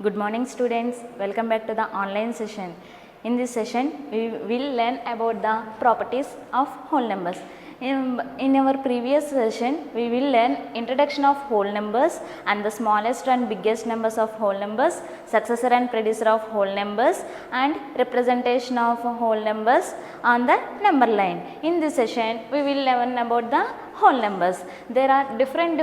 Good morning students, welcome back to the online session. In this session, we will learn about the properties of whole numbers. In our previous session, we will learn introduction of whole numbers and the smallest and biggest numbers of whole numbers, successor and predecessor of whole numbers and representation of whole numbers on the number line. In this session, we will learn about the whole numbers. There are different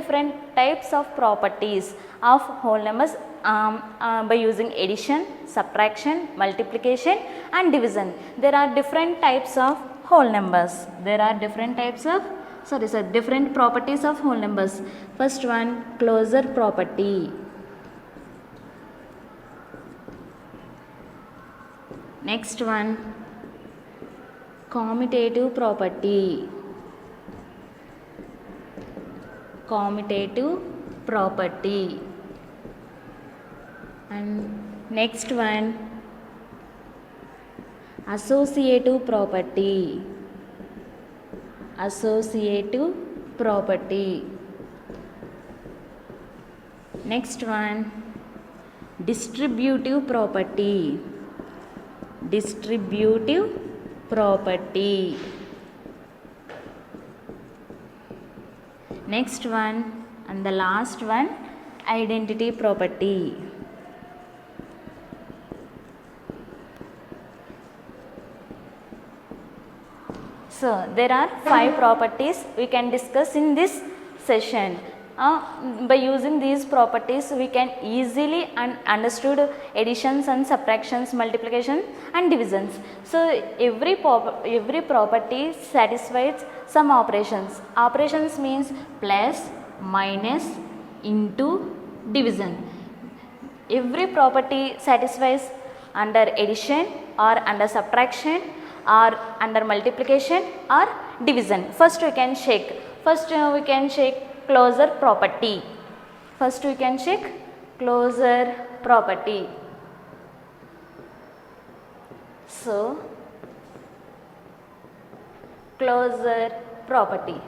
types of properties of whole numbers by using addition, subtraction, multiplication and division. There are different types of whole numbers. There are different properties of whole numbers. First one, closure property. Next one, commutative property. And next one, associative property. Next one, distributive property. Next one and the last one, identity property. So, there are 5 properties we can discuss in this session. By using these properties, we can easily understood additions and subtractions, multiplication and divisions. So, every property satisfies some operations. Operations means plus, minus, into, division. Every property satisfies under addition or under subtraction or under multiplication or division. First we can check closure property. So, closure property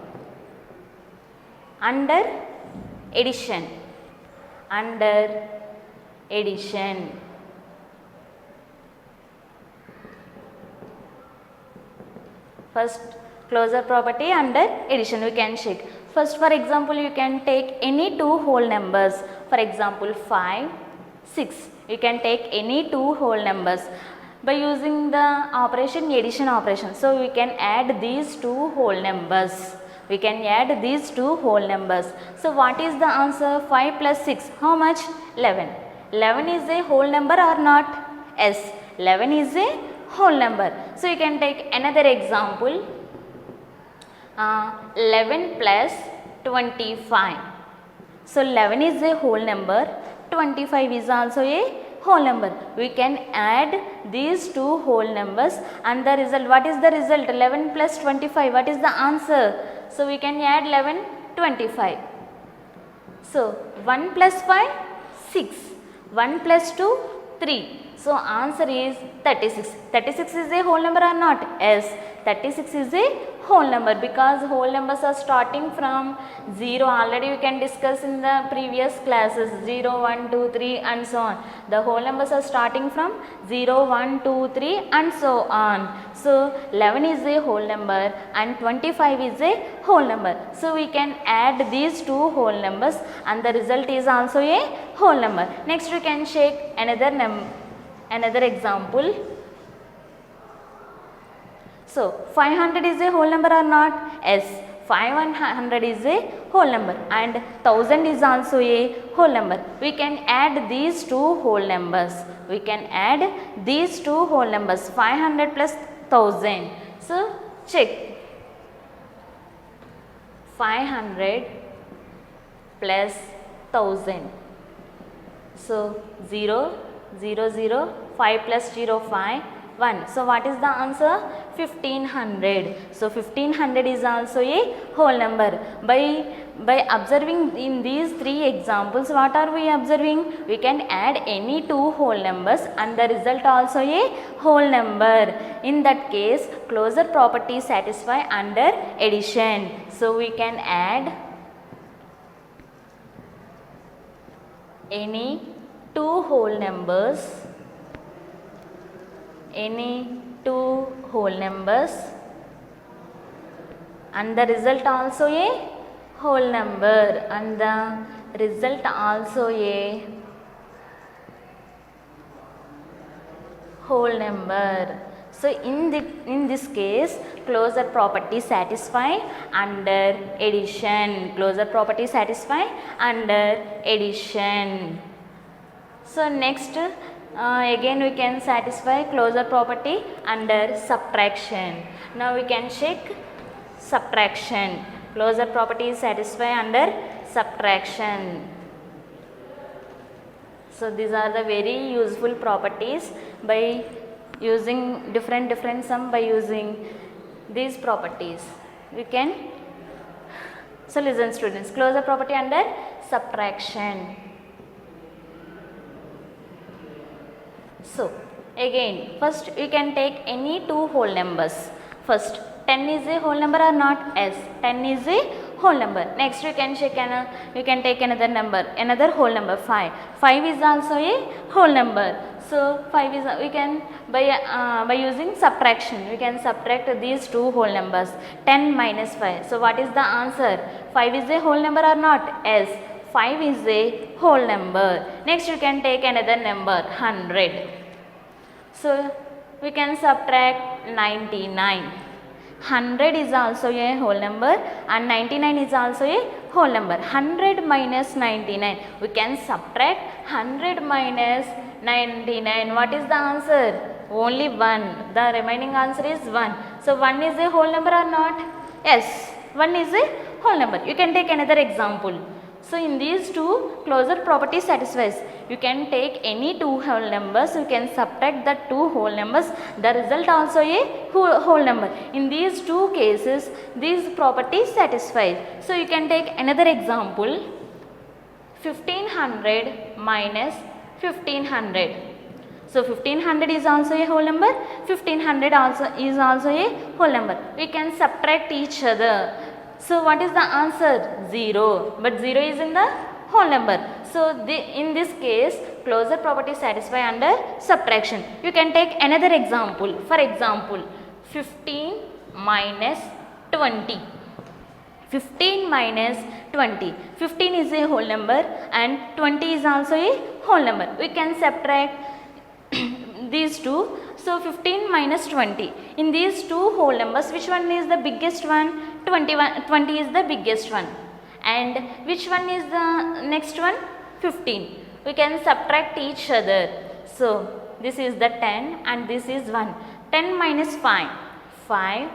under addition. First, closure property under addition we can check. First, for example, you can take any two whole numbers. For example, 5, 6. You can take any two whole numbers by using the addition operation. So, we can add these two whole numbers. So, what is the answer? 5 plus 6. How much? 11. 11 is a whole number or not? Yes. 11 is a whole number. So, you can take another example, 11 plus 25. So, 11 is a whole number, 25 is also a whole number. We can add these two whole numbers and the result, what is the result? 11 plus 25, what is the answer? So, we can add 11, 25. So, 1 plus 5, 6, 1 plus 2, 3. So, answer is 36. 36 is a whole number or not? Yes, 36 is a whole number because whole numbers are starting from 0. Already we can discuss in the previous classes 0, 1, 2, 3 and so on. The whole numbers are starting from 0, 1, 2, 3 and so on. So, 11 is a whole number and 25 is a whole number. So, we can add these two whole numbers and the result is also a whole number. Next we can check another example. So, 500 is a whole number or not? Yes, 500 is a whole number and 1000 is also a whole number. We can add these two whole numbers. 500 plus 1000. So, check. 500 plus 1000. So, 0, 0, 0, 5 plus 0, 5, 1. So, what is the answer? 1500. So, 1500 is also a whole number. By observing in these 3 examples, what are we observing? We can add any two whole numbers and the result also a whole number. In that case, closure property satisfy under addition. So, we can add any two whole numbers, any two whole numbers, and the result also a whole number, and the result also a whole number. So in this case, closure property satisfy under addition. Closure property satisfy under addition. So next, again we can satisfy closure property under subtraction. Now we can check subtraction. Closure property is satisfy under subtraction. So these are the very useful properties by using different sum, by using these properties we can. So listen students, closure property under subtraction. So again, first we can take any two whole numbers. First, 10 is a whole number or not? Yes, 10 is a whole number. Next you can check you can take another number, another whole number, 5. 5 is also a whole number. So 5 is, we can by using subtraction, we can subtract these two whole numbers, 10 minus 5. So what is the answer? 5 is a whole number or not? Yes, 5 is a whole number. Next you can take another number, 100. So we can subtract 99. 100 is also a whole number and 99 is also a whole number. 100 minus 99, we can subtract 100 minus 99. What is the answer? Only 1. The remaining answer is 1. So 1 is a whole number or not? Yes, 1 is a whole number. You can take another example. So in these two, closure property satisfies. You can take any two whole numbers, you can subtract the two whole numbers, the result also a whole number. In these two cases, these properties satisfy. So you can take another example, 1500 minus 1500. So 1500 is also a whole number, 1500 also is also a whole number. We can subtract each other. So what is the answer? 0. But 0 is in the whole number. So in this case, closure property satisfy under subtraction. You can take another example. For example, 15 minus 20. 15 minus 20. 15 is a whole number and 20 is also a whole number. We can subtract these two. So 15 minus 20. In these two whole numbers, which one is the biggest one? 20 is the biggest one. And which one is the next one? 15. We can subtract each other. So this is the 10 and this is 1. 10 minus 5. 5.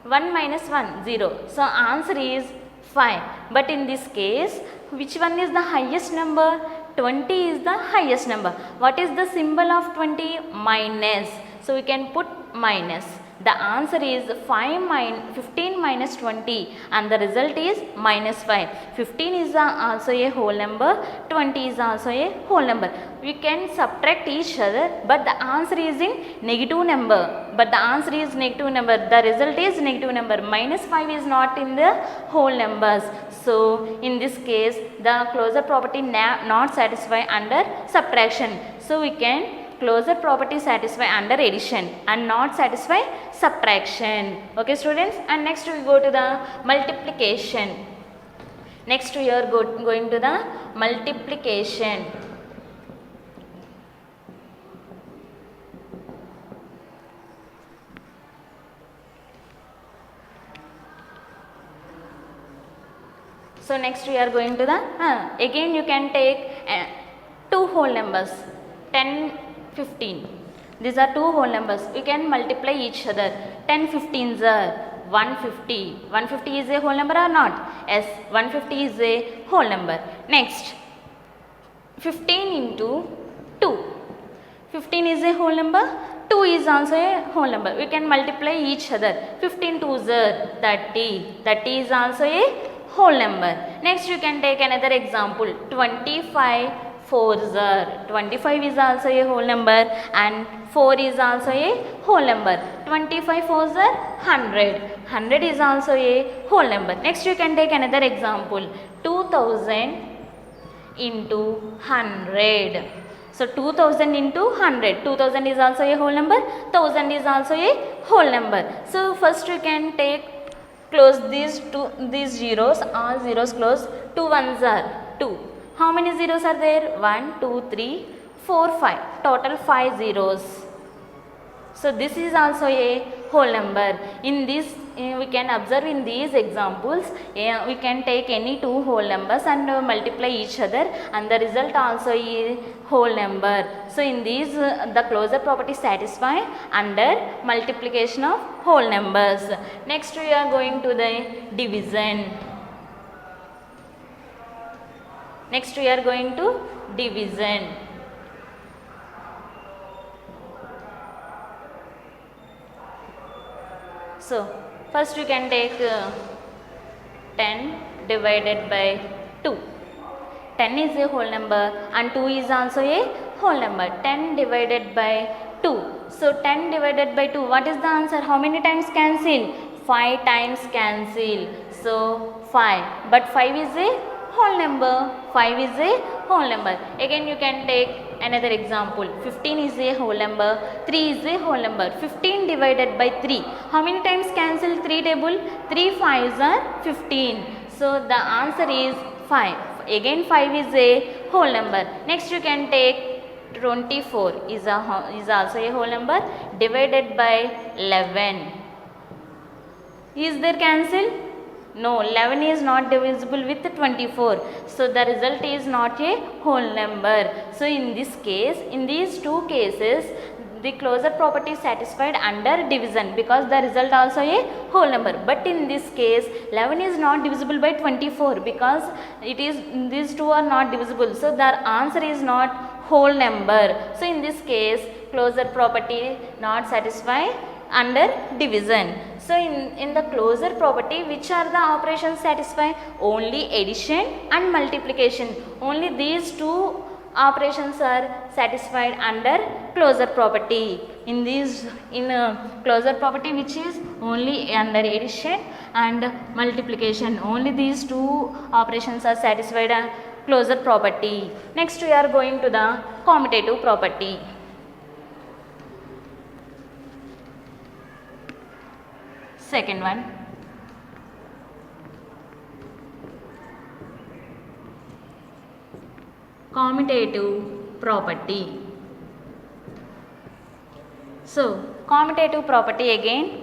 1 minus 1. 0. So answer is 5. But in this case, which one is the highest number? 20 is the highest number. What is the symbol of 20? Minus. So we can put minus. The answer is 15 minus 20 and the result is minus 5. 15 is also a whole number, 20 is also a whole number. We can subtract each other, but the answer is in negative number. But the answer is negative number. The result is negative number. Minus 5 is not in the whole numbers. So in this case, the closure property not satisfy under subtraction. So we can closure property satisfy under addition and not satisfy subtraction. Okay students, and next we go to the multiplication. Next we are going to the multiplication. So next we are going to the, again you can take two whole numbers, 10, 15. These are two whole numbers. We can multiply each other. 10 15s are 150. 150 is a whole number or not? Yes, 150 is a whole number. Next, 15 into 2. 15 is a whole number. 2 is also a whole number. We can multiply each other. 15 2s are 30. 30 is also a whole number. Next, you can take another example. 25 4s are. 25 is also a whole number and 4 is also a whole number. 25 4s are 100. 100 is also a whole number. Next you can take another example. 2000 into 100. So 2000 into 100, 2000 is also a whole number, 1000 is also a whole number. So first you can take close these zeros, all zeros close, 2 ones are 2. How many zeros are there? 1, 2, 3, 4, 5, total 5 zeros. So this is also a whole number. In this we can observe in these examples, we can take any two whole numbers and multiply each other, and the result also is whole number. So in these the closure property satisfy under multiplication of whole numbers. Next we are going to the division. Next we are going to division. So first you can take 10 divided by 2. 10 is a whole number and 2 is also a whole number. 10 divided by 2. So 10 divided by 2, what is the answer? How many times cancel? 5 times cancel. So 5, but 5 is a whole number. 5 is a whole number. Again you can take another example. 15 is a whole number, 3 is a whole number. 15 divided by 3. How many times cancel 3 table? 3 5s are 15. So the answer is 5. Again 5 is a whole number. Next you can take 24 is also a whole number divided by 11. Is there cancel? No, 11 is not divisible with 24. So the result is not a whole number. So in this case, in these two cases, the closure property is satisfied under division because the result also a whole number. But in this case, 11 is not divisible by 24 because these two are not divisible. So the answer is not whole number. So in this case, closure property not satisfied under division. So in the closure property, which are the operations satisfy? Only addition and multiplication. Only these two operations are satisfied under closure property. In closure property, which is only under addition and multiplication, only these two operations are satisfied under closure property. Next we are going to the commutative property. Second one, commutative property. So commutative property again,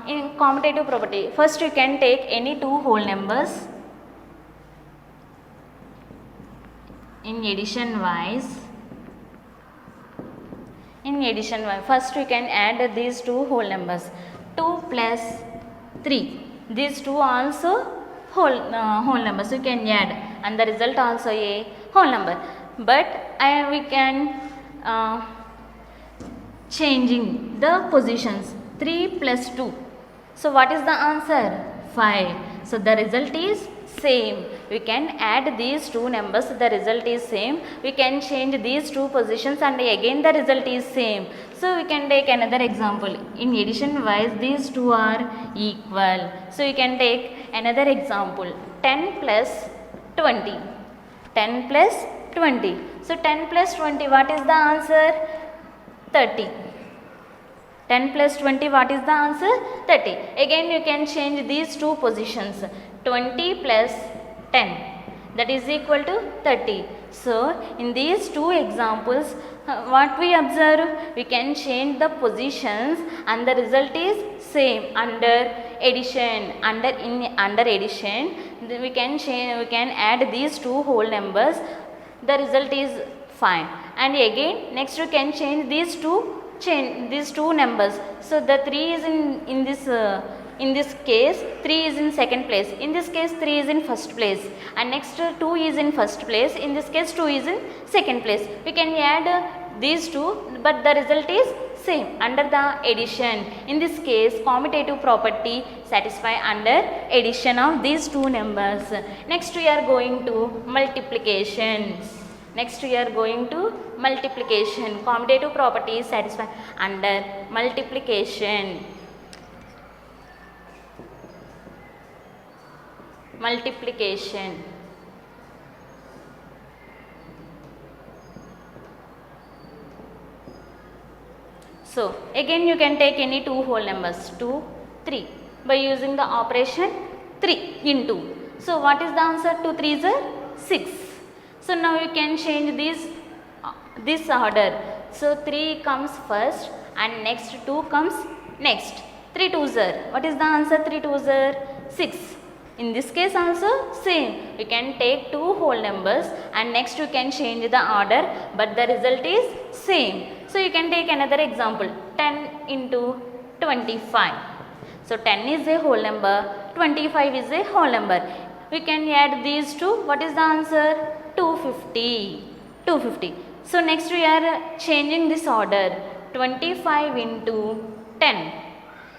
in commutative property, first you can take any two whole numbers in addition wise. First you can add these two whole numbers. 2 plus 3, these two also whole numbers, you can add and the result also a whole number. But we can changing the positions. 3 plus 2, so what is the answer? 5. So the result is same. We can add these two numbers, the result is same. We can change these two positions and again the result is same. So we can take another example. In addition wise, these two are equal. So you can take another example. 10 plus 20. 10 plus 20. So 10 plus 20, what is the answer? 30. 10 plus 20, what is the answer? 30. Again you can change these two positions. 20 plus 10, that is equal to 30. So in these two examples, what we observe? We can change the positions and the result is same under addition. Under addition, we can add these two whole numbers, the result is fine. And again next you can change these two numbers. So the 3 is in this case 3 is in second place, in this case 3 is in first place, and next 2 is in first place, in this case 2 is in second place. We can add these two, but the result is same under the addition. In this case, commutative property satisfy under addition of these two numbers. Next we are going to multiplication. Commutative property is satisfied under multiplication. So again you can take any two whole numbers 2, 3 by using the operation 3 into. So what is the answer? 2 3s are 6. So now you can change this order. So 3 comes first and next 2 comes next. 3 2s are, what is the answer? 3 2s are 6. In this case also same, you can take two whole numbers and next you can change the order, but the result is same. So you can take another example, 10 into 25. So 10 is a whole number, 25 is a whole number. We can add these two, what is the answer? 250. 250. So next we are changing this order, 25 into 10.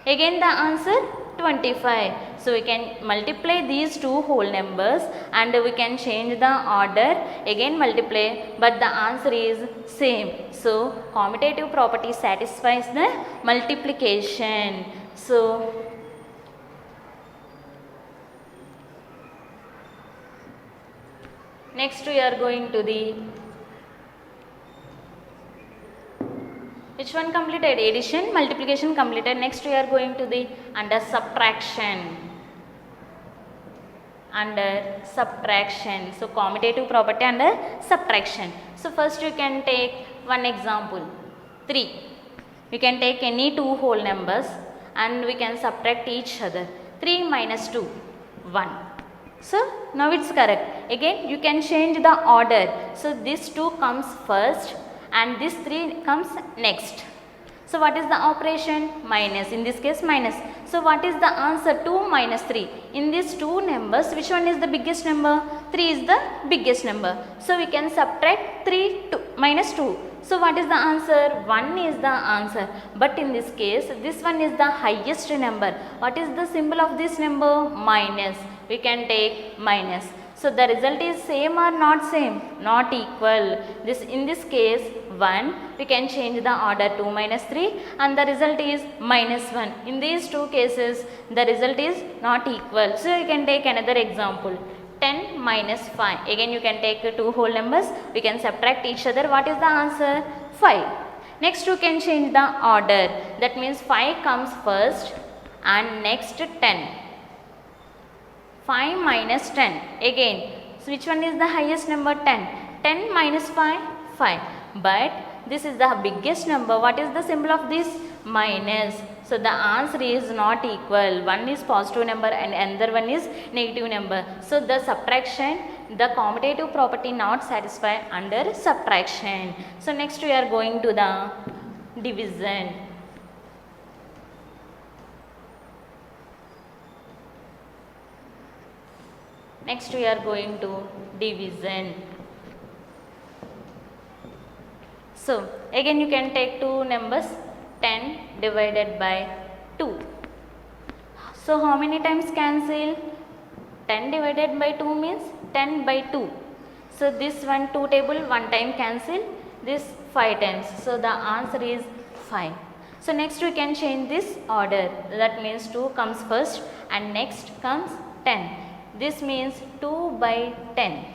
Again the answer 25. So we can multiply these two whole numbers and we can change the order, again multiply, but the answer is same. So commutative property satisfies the multiplication. So next we are going to the, which one completed? Addition, multiplication completed. Next we are going to the under subtraction. Under subtraction. So commutative property under subtraction. So first you can take one example, 3. You can take any two whole numbers and we can subtract each other. 3 minus 2, 1. So now it's correct. Again you can change the order. So this 2 comes first and this 3 comes next. So what is the operation? Minus, in this case minus. So what is the answer? 2 minus 3. In these two numbers, which one is the biggest number? 3 is the biggest number. So we can subtract 3 minus 2. So what is the answer? 1 is the answer. But in this case, this one is the highest number. What is the symbol of this number? Minus. We can take minus. So the result is same or not same? Not equal. In this case 1, we can change the order 2 minus 3 and the result is minus 1. In these two cases the result is not equal. So you can take another example, 10 minus 5. Again you can take two whole numbers, we can subtract each other. What is the answer? 5. Next you can change the order. That means 5 comes first and next 10. 5 minus 10. Again, so which one is the highest number? 10. 10 minus 5, 5. But this is the biggest number. What is the symbol of this? Minus. So the answer is not equal. One is positive number and another one is negative number. So the subtraction, the commutative property not satisfied under subtraction. So next we are going to the division. Next we are going to division. So again you can take two numbers, 10 divided by 2. So how many times cancel? 10 divided by 2 means 10 by 2. So this one 2 table 1 time cancel, this 5 times. So the answer is 5. So next we can change this order. That means 2 comes first and next comes 10. This means 2 by 10.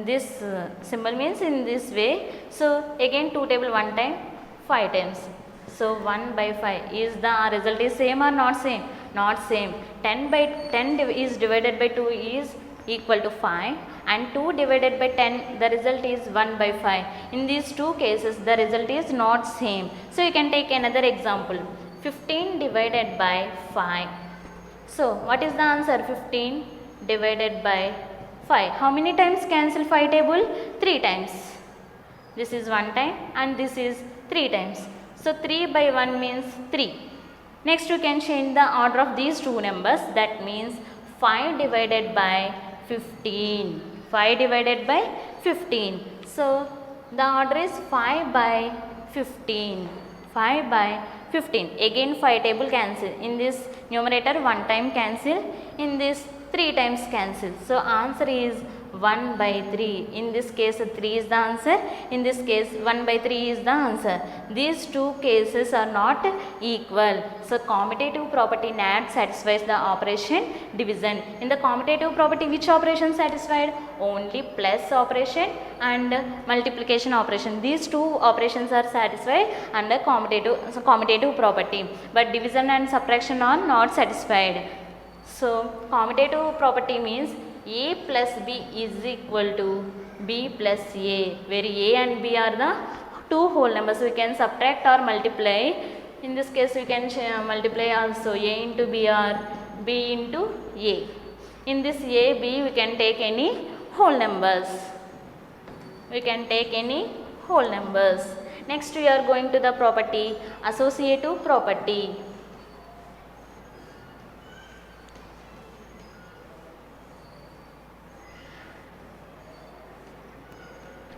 This symbol means in this way. So again 2 table 1 time, 5 times. So 1 by 5 is the result is same or not same? Not same. 10 by 10 is divided by 2 is equal to 5 and 2 divided by 10 the result is 1 by 5. In these two cases the result is not same. So you can take another example, 15 divided by 5. So what is the answer? 15 divided by 5. How many times cancel 5 table? 3 times. This is 1 time and this is 3 times. So 3 by 1 means 3. Next you can change the order of these two numbers. That means 5 divided by 15. 5 divided by 15. So the order is 5 by 15. 5 by 15. Again 5 table cancel. In this numerator 1 time cancel. In this 3 times cancel. So answer is 1 by 3. In this case 3 is the answer. In this case 1 by 3 is the answer. These two cases are not equal. So commutative property NAT satisfies the operation division. In the commutative property, which operation satisfied? Only plus operation and multiplication operation. These two operations are satisfied under commutative property, but division and subtraction are not satisfied. So commutative property means A plus B is equal to B plus A, where A and B are the two whole numbers. We can subtract or multiply. In this case we can multiply also A into B or B into A. In this A, B we can take any whole numbers. We can take any whole numbers. Next we are going to the property associative property.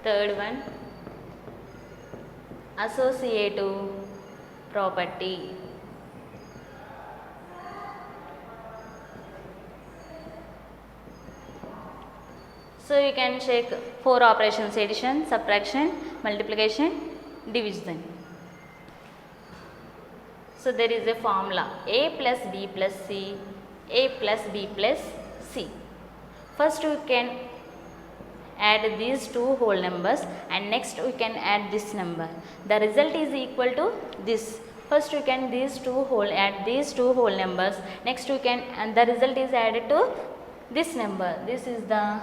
Third one, associative property. So you can check 4 operations: addition, subtraction, multiplication, division. So there is a formula: A plus B plus C, A plus B plus C. First we can add these two whole numbers and next we can add this number. The result is equal to this. First we can add these two whole numbers. Next we can, and the result is added to this number. This is the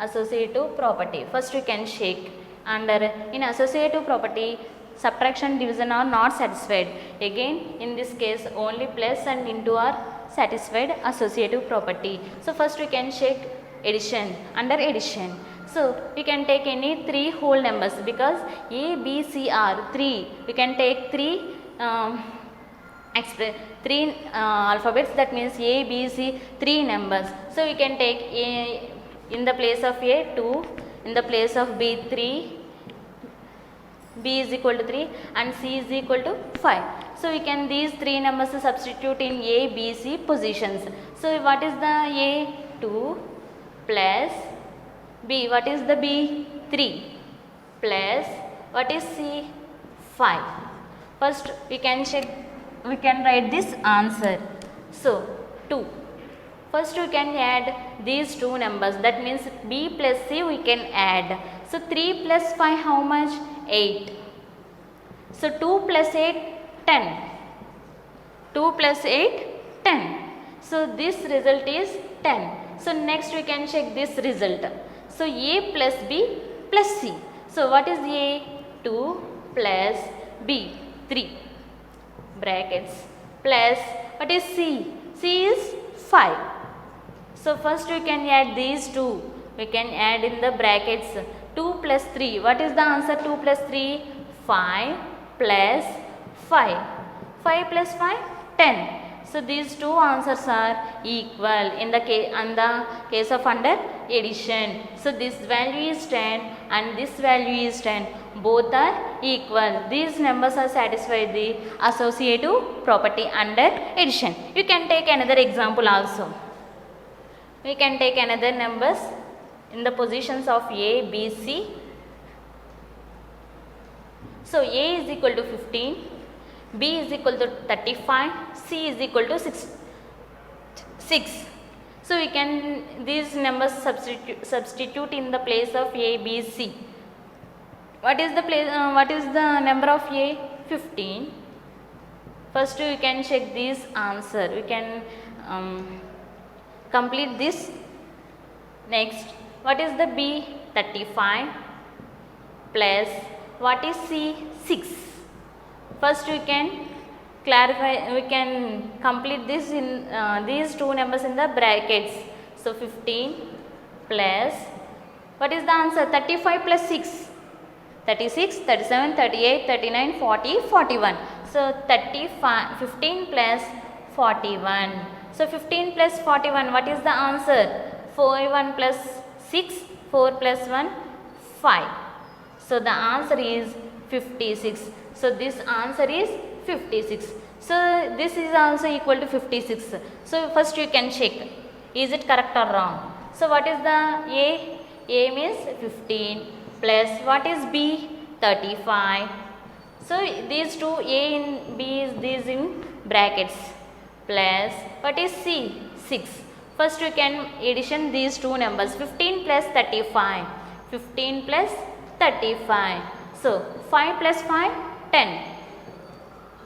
associative property. First we can check under in associative property subtraction, division are not satisfied. Again in this case only plus and into are satisfied associative property. So first we can check addition. Under addition, so we can take any 3 whole numbers because A, B, C are 3. We can take 3 alphabets, that means A, B, C, 3 numbers. So we can take A in the place of A 2, in the place of B 3, B is equal to 3 and C is equal to 5. So we can these 3 numbers substitute in A, B, C positions. So what is the A? 2 plus B, what is the B? 3 plus what is C? 5. First we can check, we can write this answer. So 2. First we can add these two numbers, that means B plus C we can add. So 3 plus 5 how much? 8. So 2 plus 8, 10. 2 plus 8, 10. So this result is 10. So next we can check this result. So A plus B plus C. So what is A? 2 plus B 3 brackets plus what is C? C is 5. So first we can add these two. We can add in the brackets 2 plus 3. What is the answer? 2 plus 3? 5 plus 5. 5 plus 5? 10. So these two answers are equal in the case of under addition. So this value is 10 and this value is 10. Both are equal. These numbers are satisfied the associative property under addition. You can take another example also. We can take another numbers in the positions of A, B, C. So A is equal to 15, B is equal to 35, C is equal to 6. So we can these numbers substitute in the place of A, B, C. What is the place? What is the number of A? 15. First we can check this answer. We can complete this. Next, what is the B? 35 plus what is C? 6. First we can clarify, we can complete this in these two numbers in the brackets. So 15 plus what is the answer? 35 plus 6, 36, 37, 38, 39, 40, 41. So 15 plus 41. So 15 plus 41, what is the answer? 41 plus 6, 4 plus 1, 5. So the answer is 56. So this answer is 56. So this is also equal to 56. So first you can check, is it correct or wrong? So what is the A? A means 15 plus what is B? 35. So these two A in B is these in brackets plus what is C? 6. First we can addition these two numbers 15 plus 35. 15 plus 35. So 5 plus 5 10.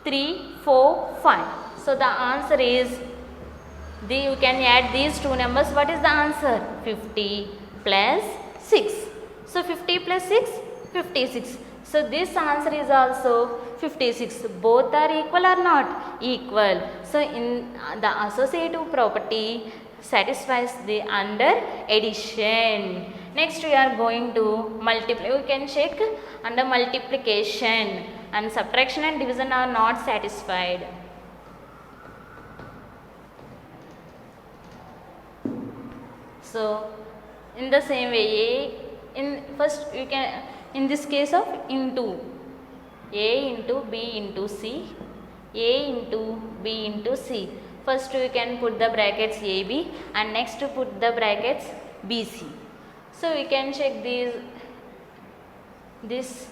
3, 4, 5. So the answer is you can add these two numbers. What is the answer? 50 plus 6. So 50 plus 6, 56. So this answer is also 56. Both are equal or not? Equal. So in the associative property satisfies the under addition. Next we are going to multiply. We can check under multiplication, and subtraction and division are not satisfied. So in the same way, in first you can, in this case of into A into B into C, A into B into C. First we can put the brackets AB and next to put the brackets BC. So we can check this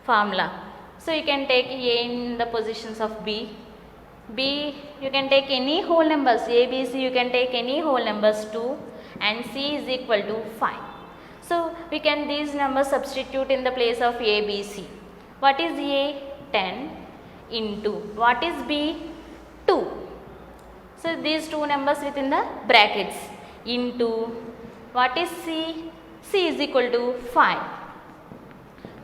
formula. So you can take A in the positions of B. B you can take any whole numbers, A, B, C you can take any whole numbers 2 and C is equal to 5. So we can these numbers substitute in the place of A, B, C. What is A? 10 into what is B? 2. So these two numbers within the brackets into what is C? C is equal to 5.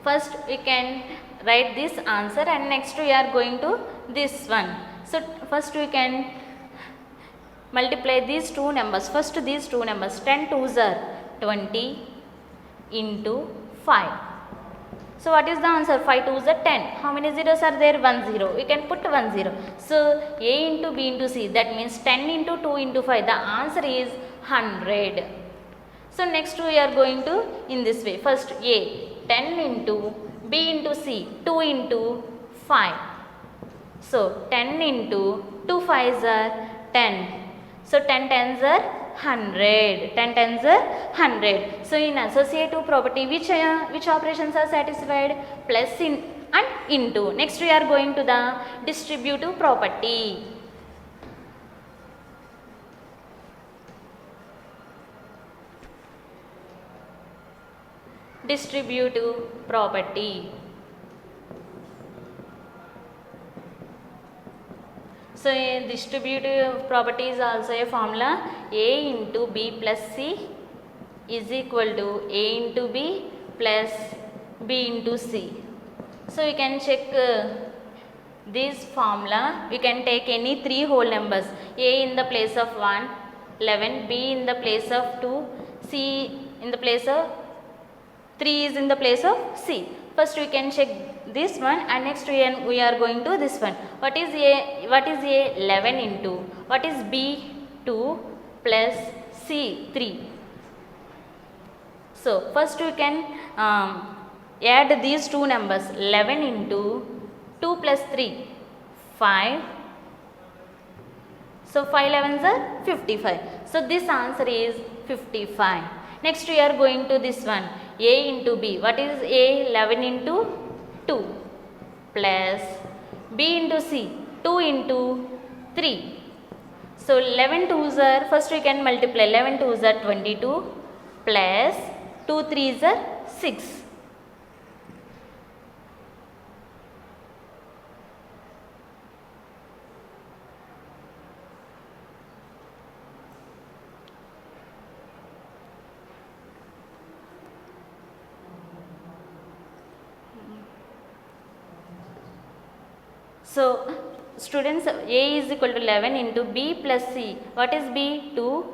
First we can write this answer and next we are going to this one. So first we can multiply these two numbers. First these two numbers 10 2s are 20 into 5. So what is the answer? 5 2s are 10. How many zeros are there? 1 0. We can put 1 0. So A into B into C, that means 10 into 2 into 5. The answer is 100. So next we are going to in this way. First A 10 into B into C 2 into 5. So 10 into 2 5s are 10. So 10 tens are 100. 10 tens are 100. So in associative property which operations are satisfied? Plus in and into. Next we are going to the distributive property. Distributive property. So in distributive property is also a formula. A into B plus C is equal to A into B plus B into C. So you can check this formula. We can take any three whole numbers. A in the place of 1, 11, B in the place of 2, C in the place of 3 is in the place of C. First we can check this one and next we are going to this one. What is A? 11 into what is B? 2 plus C 3. So first we can add these two numbers 11 into 2 plus 3 5. So 5 11s are 55. So this answer is 55. Next we are going to this one. A into B. What is A? 11 into 2 plus B into C 2 into 3. So 11 2s are, first we can multiply 11 2s are 22 plus 2 3s are 6. So students, A is equal to 11 into B plus C. What is B? 2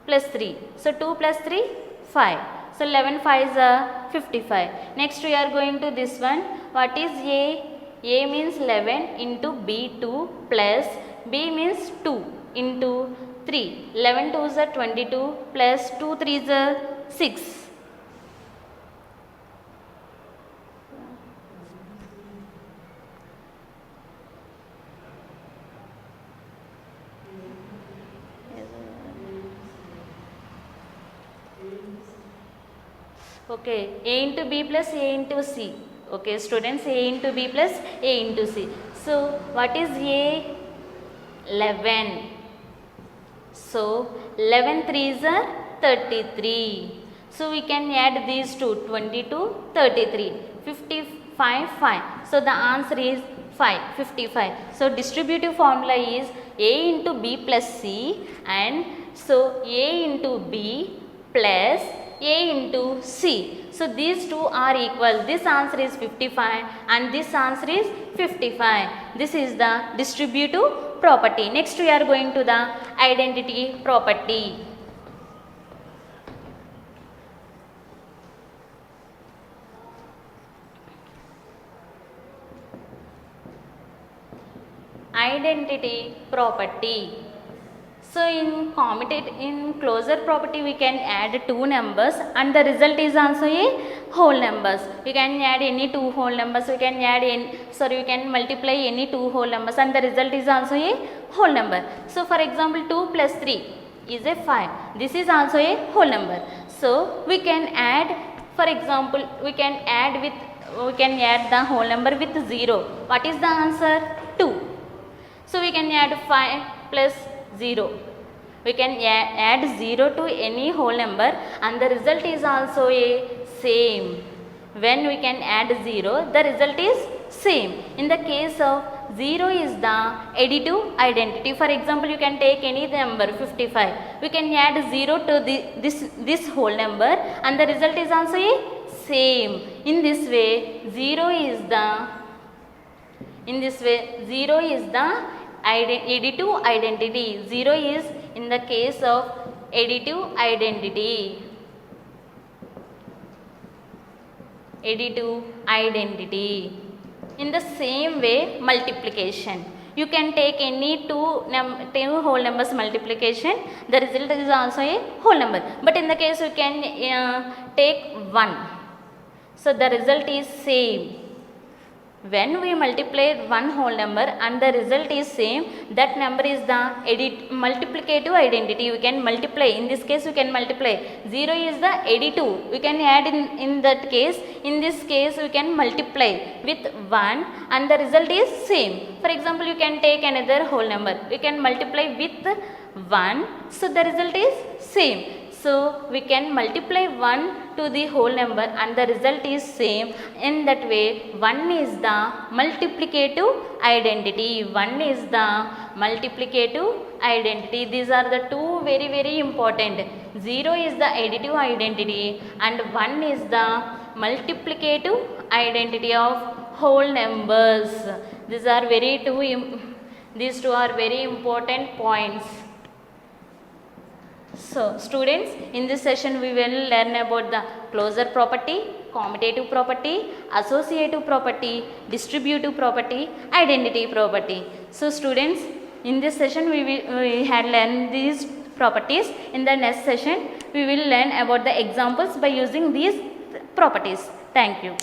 plus 3. So 2 plus 3 5. So 11 5s are 55. Next we are going to this one. What is A? A means 11 into B 2 plus B means 2 into 3. 11 2s are 22 plus 2 3s are 6. Okay, A into B plus A into C. Okay, students, A into B plus A into C. So what is A? 11. So 11 threes are 33. So we can add these two, 22, 33, 55, 5. So the answer is 5, 55. So distributive formula is A into B plus C, and so A into B plus A into C. So these two are equal. This answer is 55 and this answer is 55. This is the distributive property. Next we are going to the identity property. Identity property. So in closure property we can add two numbers and the result is also a whole numbers. We can add any two whole numbers. We can add we can multiply any two whole numbers and the result is also a whole number. So for example 2 plus 3 is a 5. This is also a whole number. So we can add, for example we can add the whole number with 0. What is the answer? 2. So we can add 5 plus 0. We can add 0 to any whole number and the result is also a same. When we can add 0, the result is same. In the case of 0 is the additive identity. For example, you can take any number 55. We can add 0 to this whole number and the result is also a same. In this way 0 is the additive identity. 0 is in the case of additive identity. In the same way, multiplication. You can take any two whole numbers multiplication. The result is also a whole number. But in the case you can take 1. So the result is same. When we multiply one whole number and the result is same, that number is the multiplicative identity. We can multiply. In this case, we can multiply. 0 is the additive. We can add in that case. In this case, we can multiply with 1 and the result is same. For example, you can take another whole number. We can multiply with 1. So the result is same. So we can multiply 1 to the whole number and the result is same. In that way 1 is the multiplicative identity. 1 is the multiplicative identity. These are the two very important. 0 is the additive identity and 1 is the multiplicative identity of whole numbers. These two are very important points. So students, in this session we will learn about the closure property, commutative property, associative property, distributive property, identity property. So students, in this session we had learned these properties. In the next session we will learn about the examples by using these properties. Thank you.